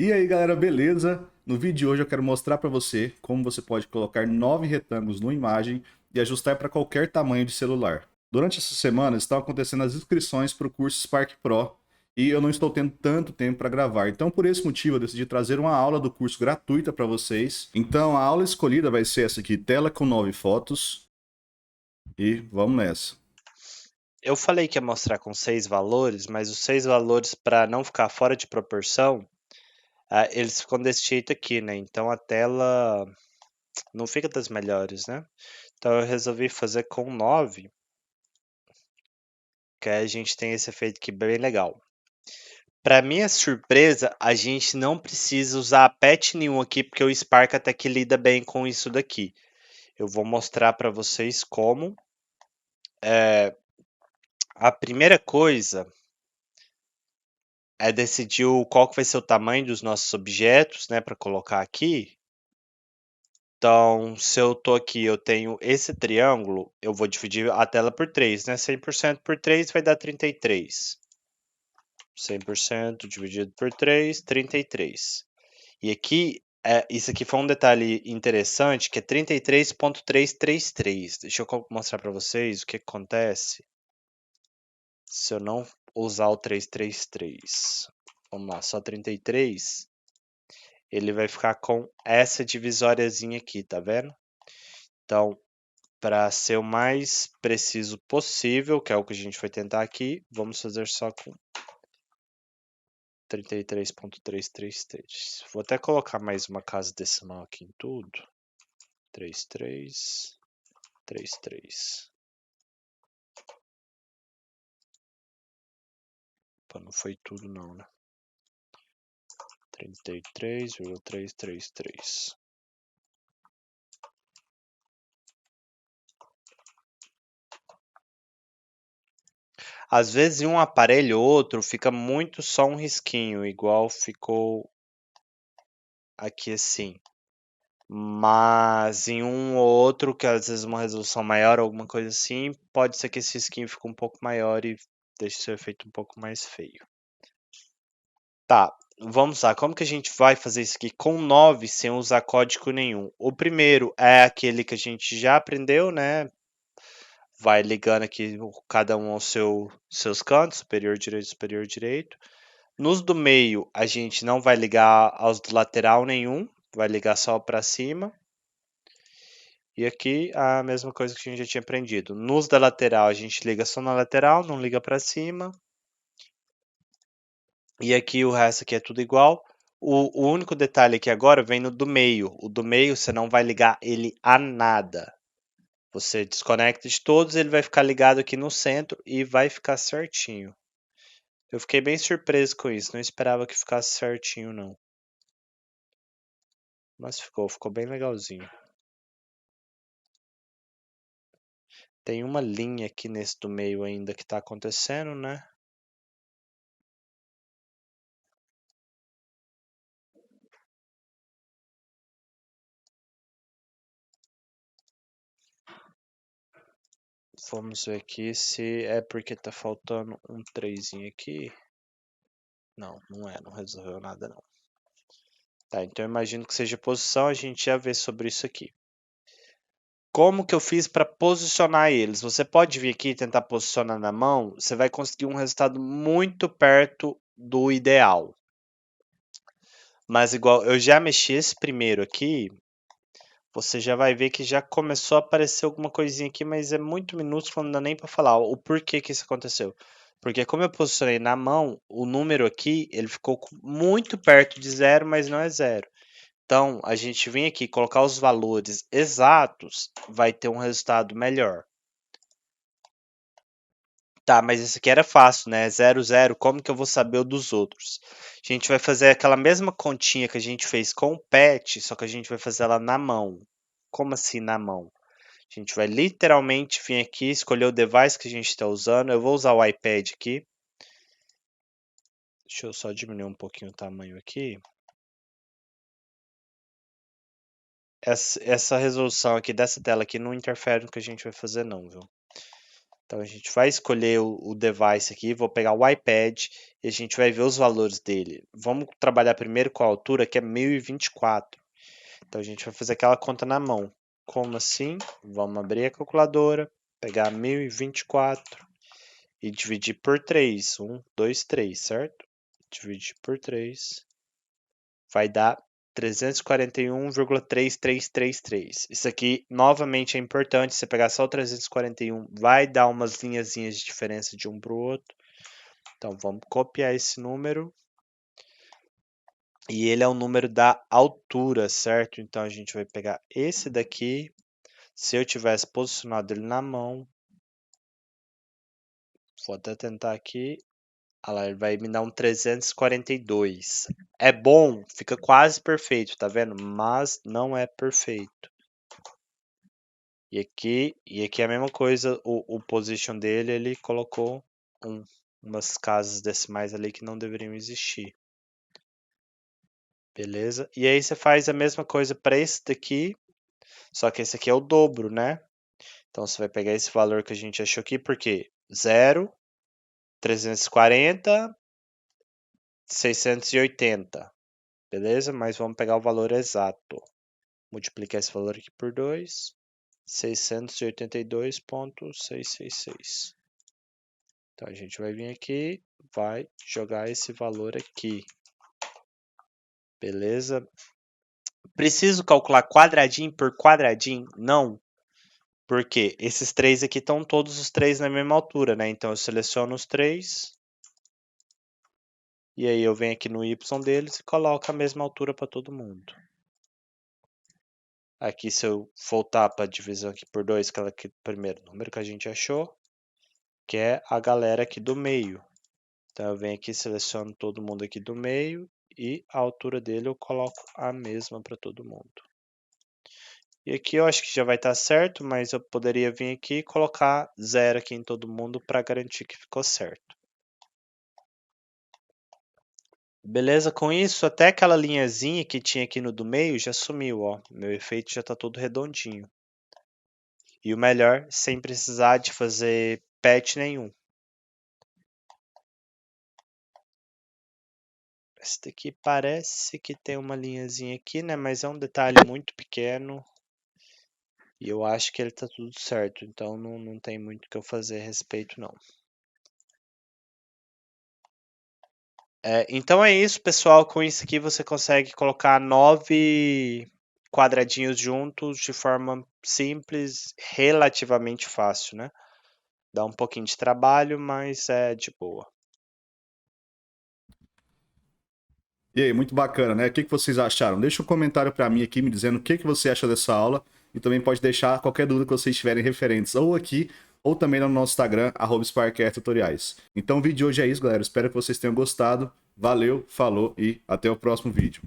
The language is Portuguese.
E aí galera, beleza? No vídeo de hoje eu quero mostrar para você como você pode colocar 9 retângulos numa imagem e ajustar para qualquer tamanho de celular. Durante essa semana estão acontecendo as inscrições para o curso Spark Pro e eu não estou tendo tanto tempo para gravar. Então por esse motivo eu decidi trazer uma aula do curso gratuita para vocês. Então a aula escolhida vai ser essa aqui, tela com 9 fotos e vamos nessa. Eu falei que ia mostrar com 6 valores, mas os 6 valores, para não ficar fora de proporção, eles ficam desse jeito aqui, né? Então a tela não fica das melhores, né? Então eu resolvi fazer com 9, que aí a gente tem esse efeito aqui bem legal. Para minha surpresa, a gente não precisa usar patch nenhum aqui, porque o Spark até que lida bem com isso daqui. Eu vou mostrar para vocês como. A primeira coisa é decidir qual que vai ser o tamanho dos nossos objetos, né, para colocar aqui. Então, se eu tô aqui, eu tenho esse triângulo, eu vou dividir a tela por 3, né? 100% por 3 vai dar 33. 100% dividido por 3, 33. E aqui, isso aqui foi um detalhe interessante, que é 33.333. Deixa eu mostrar para vocês o que acontece se eu não usar o 333. Vamos lá, só 33. Ele vai ficar com essa divisóriazinha aqui, tá vendo? Então, para ser o mais preciso possível, que é o que a gente vai tentar aqui, vamos fazer só com 33.333. Vou até colocar mais uma casa decimal aqui em tudo. 33, 33. Opa, não foi tudo não, né? 33,333. Às vezes em um aparelho ou outro fica muito só um risquinho, igual ficou aqui assim. Mas em um ou outro, que às vezes uma resolução maior ou alguma coisa assim, pode ser que esse skin fique um pouco maior e deixe seu efeito um pouco mais feio. Tá, vamos lá. Como que a gente vai fazer isso aqui com 9 sem usar código nenhum? O primeiro é aquele que a gente já aprendeu, né? Vai ligando aqui cada um aos seus cantos, superior direito, superior direito. Nos do meio, a gente não vai ligar aos do lateral nenhum, vai ligar só para cima. E aqui a mesma coisa que a gente já tinha aprendido. Nos da lateral, a gente liga só na lateral, não liga para cima. E aqui o resto aqui é tudo igual. O único detalhe aqui agora vem no do meio. O do meio você não vai ligar ele a nada. Você desconecta de todos, ele vai ficar ligado aqui no centro e vai ficar certinho. Eu fiquei bem surpreso com isso, não esperava que ficasse certinho não. Mas ficou bem legalzinho. Tem uma linha aqui nesse do meio ainda que está acontecendo, né? Vamos ver aqui se é porque tá faltando um 3 aqui. Não, não é, não resolveu nada não. Tá, então eu imagino que seja posição, a gente já vê sobre isso aqui. Como que eu fiz para posicionar eles? Você pode vir aqui e tentar posicionar na mão, você vai conseguir um resultado muito perto do ideal. Mas igual eu já mexi esse primeiro aqui, você já vai ver que já começou a aparecer alguma coisinha aqui, mas é muito minúsculo, não dá nem para falar o porquê que isso aconteceu. Porque como eu posicionei na mão, o número aqui, ele ficou muito perto de zero, mas não é zero. Então, a gente vem aqui colocar os valores exatos, vai ter um resultado melhor. Tá, mas isso aqui era fácil, né? 0, 0, como que eu vou saber o dos outros? A gente vai fazer aquela mesma continha que a gente fez com o pet, só que a gente vai fazer ela na mão. Como assim na mão? A gente vai literalmente vir aqui, escolher o device que a gente está usando. Eu vou usar o iPad aqui. Deixa eu só diminuir um pouquinho o tamanho aqui. Essa resolução aqui dessa tela aqui não interfere no que a gente vai fazer não, viu? Então a gente vai escolher o device aqui, vou pegar o iPad e a gente vai ver os valores dele. Vamos trabalhar primeiro com a altura, que é 1024. Então a gente vai fazer aquela conta na mão. Como assim? Vamos abrir a calculadora, pegar 1024 e dividir por 3. 1, 2, 3, certo? Dividir por 3 vai dar 341,3333. Isso aqui, novamente, é importante. Você pegar só o 341, vai dar umas linhazinhas de diferença de um para o outro. Então, vamos copiar esse número. E ele é o número da altura, certo? Então, a gente vai pegar esse daqui. Se eu tivesse posicionado ele na mão, vou até tentar aqui. Olha lá, ele vai me dar um 342. É bom, fica quase perfeito, tá vendo? Mas não é perfeito. E aqui é a mesma coisa, o position dele, ele colocou umas casas decimais ali que não deveriam existir. Beleza? E aí você faz a mesma coisa para esse daqui, só que esse aqui é o dobro, né? Então você vai pegar esse valor que a gente achou aqui, porque 0, 340, 680. Beleza? Mas vamos pegar o valor exato. Multiplicar esse valor aqui por 2, 682,666. Então a gente vai vir aqui, vai jogar esse valor aqui. Beleza? Preciso calcular quadradinho por quadradinho? Não. Porque esses três aqui estão todos os três na mesma altura, né? Então eu seleciono os três. E aí eu venho aqui no Y deles e coloco a mesma altura para todo mundo. Aqui, se eu voltar para a divisão aqui por 2, que é o primeiro número que a gente achou, que é a galera aqui do meio. Então eu venho aqui, seleciono todo mundo aqui do meio e a altura dele eu coloco a mesma para todo mundo. E aqui eu acho que já vai estar certo, mas eu poderia vir aqui e colocar 0 aqui em todo mundo para garantir que ficou certo. Beleza? Com isso, até aquela linhazinha que tinha aqui no do meio já sumiu, ó. Meu efeito já está todo redondinho. E o melhor, sem precisar de fazer patch nenhum. Esse daqui parece que tem uma linhazinha aqui, né? Mas é um detalhe muito pequeno. E eu acho que ele tá tudo certo. Então não tem muito o que eu fazer a respeito, não. Então é isso, pessoal. Com isso aqui você consegue colocar 9 quadradinhos juntos de forma simples, relativamente fácil, né? Dá um pouquinho de trabalho, mas é de boa. E aí, muito bacana, né? O que vocês acharam? Deixa um comentário para mim aqui me dizendo o que você acha dessa aula e também pode deixar qualquer dúvida que vocês tiverem referentes ou aqui ou também no nosso Instagram, @SparkCareTutoriais. Então o vídeo de hoje é isso, galera. Espero que vocês tenham gostado. Valeu, falou e até o próximo vídeo.